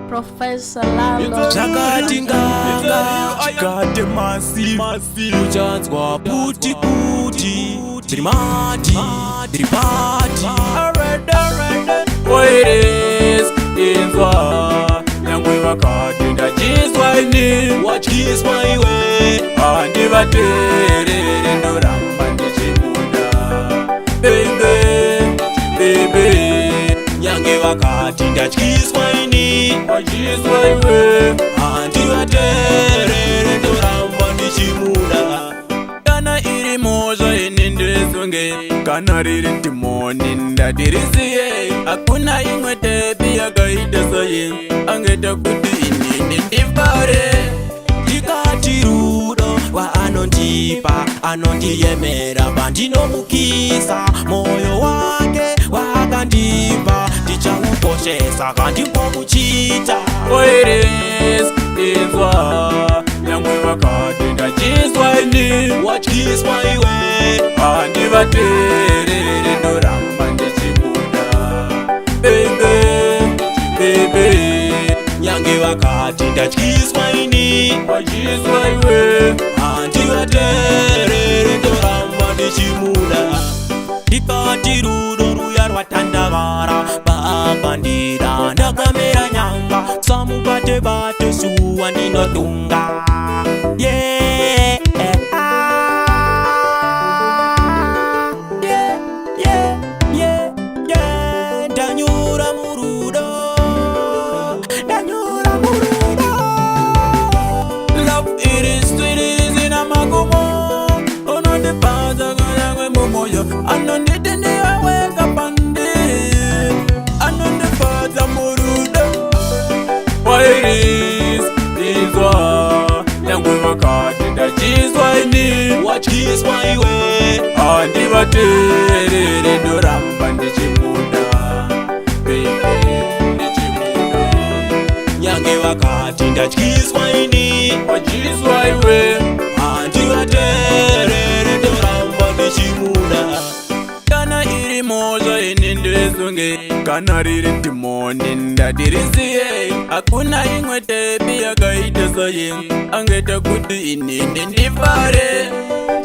Professor Lalo Chakati nganga chikate masi uchanzwa puti puti Trimati Oires inzwa Nyangwe wakati ndachiswa ini Wachikiswa iwe Andi vaterere ndoramba ndichimunda Baby Nyange wakati ndachiswa ini Wachikiswa iwe Andi vaterere ndoramba ndichimunda Kana iri mozo ini ndizunge Kana riri timoni ndadirisiye Hakuna imwe tepi yakaita soye Angeta kuti inini ndifare Tikati rudo wa anondipa Anondiyemera pandinomukisa Moyo wake wakandipa Tichaukoshesa kandipomuchita Oires inzwa Nyangwe wakati ndachiswa ini Wachikiswa iwe Andivaterere ndoramba ndichimunda Baby Nyange wakati ndachikiswa ini Wachikiswa iwe Andivaterere ndoramba ndichimunda Tikati rudo ruya rwatandavara Baabandira ndakamera nyanga Samubate bate suwa ndinotunga Yeah Danyura murudo Love it is sweet is in a magomo Ono de paza ganyangwe momoyo Ano nite ni aweka pande Ano de paza murudo Wairis izwa Nyangwe wakati ndachiswa ini Wachikiswa iwe Andi vaterere ndoramba ndichimunda Nyange wakati ndachikiswa ini Wachikiswa iwe Andivaterere ndoramba ndichimunda Kana iri mozo ini ndizunge Kana riri timoni ndadirisiye Hakuna imwe tepi yakaita soye Angeta kuti inini ndifare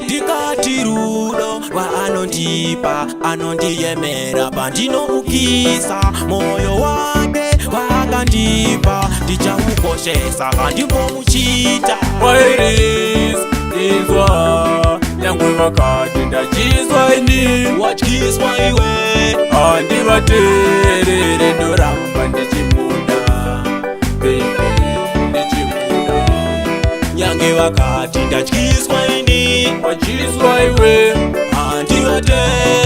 Tikati rudo wa anondipa Anondiyemera pandinomukisa Moyo wake wakandipa Tichaukoshesa kandipomuchita Wairis inzwa Nyangwe wakati ndachiswa ini Wachikiswa iwe Andivaterere ndoramba ndichimunda Ndichimunda Nyange wakati ndachikiswa ini Wachikiswa iwe Andivaterere